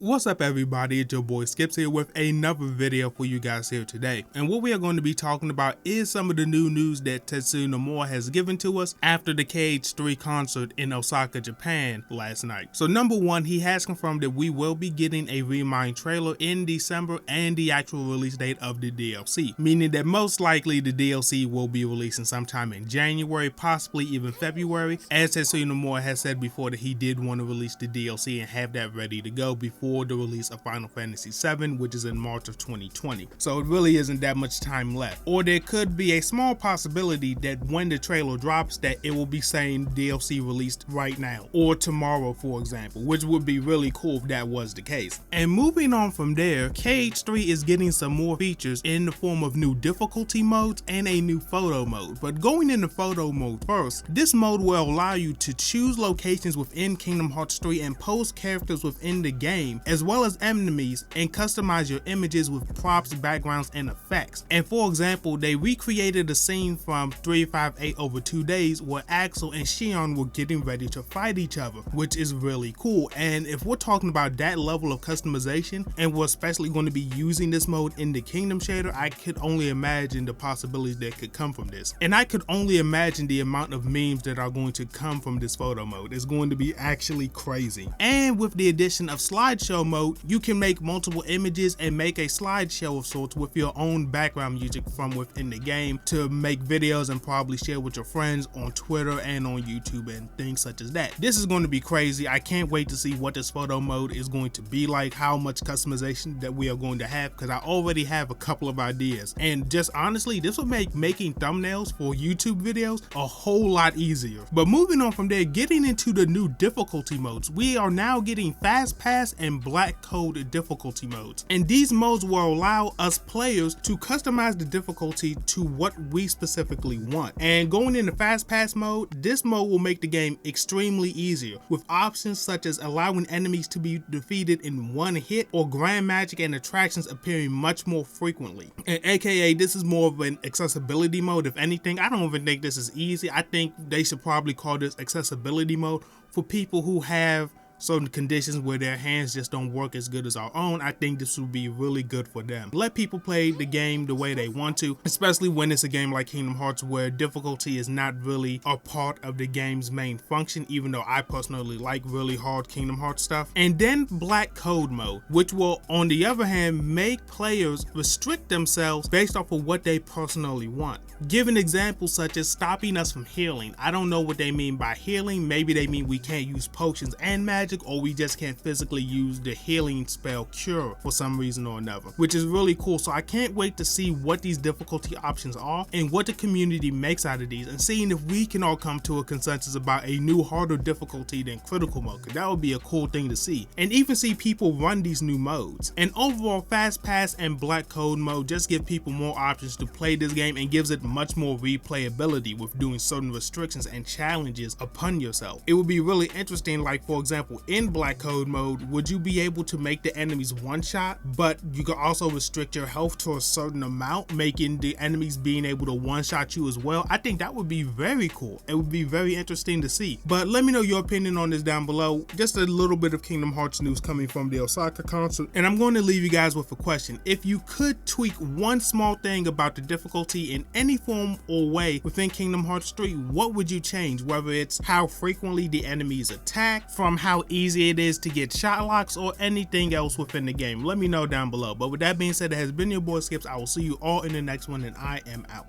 What's up everybody, it's your boy Skips here with another video for you guys here today. And what we are going to be talking about is some of the new news that Tetsuya Nomura has given to us after the KH3 concert in Osaka, Japan last night. So number one, he has confirmed that we will be getting a ReMind trailer in December and the actual release date of the DLC, meaning that most likely the DLC will be releasing sometime in January, possibly even February, as Tetsuya Nomura has said before that he did want to release the DLC and have that ready to go before the release of Final Fantasy VII, which is in March of 2020. So it really isn't that much time left. Or there could be a small possibility that when the trailer drops that it will be saying DLC released right now or tomorrow, for example, which would be really cool if that was the case. And moving on from there, KH3 is getting some more features in the form of new difficulty modes and a new photo mode. But going into photo mode first, this mode will allow you to choose locations within Kingdom Hearts 3 and pose characters within the game, as well as enemies, and customize your images with props, backgrounds, and effects. And for example, they recreated a scene from 358 over 2 days where Axel and Xion were getting ready to fight each other, which is really cool. And if we're talking about that level of customization, and we're especially going to be using this mode in the Kingdom shader, I could only imagine the possibilities that could come from this. And I could only imagine the amount of memes that are going to come from this photo mode. It's going to be actually crazy. And with the addition of Slideshow Mode, you can make multiple images and make a slideshow of sorts with your own background music from within the game to make videos and probably share with your friends on Twitter and on YouTube and things such as that. This is going to be crazy. I can't wait to see what this photo mode is going to be like, how much customization that we are going to have, because I already have a couple of ideas. And just honestly, this will make making thumbnails for YouTube videos a whole lot easier. But moving on from there, getting into the new difficulty modes, we are now getting Fast Pass and Black Code difficulty modes, and these modes will allow us players to customize the difficulty to what we specifically want. And going into Fast Pass mode, this mode will make the game extremely easier with options such as allowing enemies to be defeated in one hit, or grand magic and attractions appearing much more frequently. And aka this is more of an accessibility mode. If anything, I don't even think this is easy. I think they should probably call this accessibility mode for people who have certain conditions where their hands just don't work as good as our own. I think this would be really good for them. Let people play the game the way they want to, especially when it's a game like Kingdom Hearts where difficulty is not really a part of the game's main function, even though I personally like really hard Kingdom Hearts stuff. And then Black Code mode, which will on the other hand make players restrict themselves based off of what they personally want. Giving examples such as stopping us from healing. I don't know what they mean by healing. Maybe they mean we can't use potions and magic, or we just can't physically use the healing spell Cure for some reason or another, which is really cool. So I can't wait to see what these difficulty options are and what the community makes out of these, and seeing if we can all come to a consensus about a new harder difficulty than critical mode, because that would be a cool thing to see, and even see people run these new modes. And overall, Fast Pass and Black Code mode just give people more options to play this game and gives it much more replayability with doing certain restrictions and challenges upon yourself. It would be really interesting, like for example, in Black Code mode, would you be able to make the enemies one shot, but you could also restrict your health to a certain amount, making the enemies being able to one shot you as well? I think that would be very cool. It would be very interesting to see. But let me know your opinion on this down below. Just a little bit of Kingdom Hearts news coming from the Osaka concert, and I'm going to leave you guys with a question. If you could tweak one small thing about the difficulty in any form or way within Kingdom Hearts 3, what would you change? Whether it's how frequently the enemies attack, from how easy it is to get shot locks, or anything else within the game, let me know down below. But with that being said, it has been your boy Skips. I will see you all in the next one, and I am out.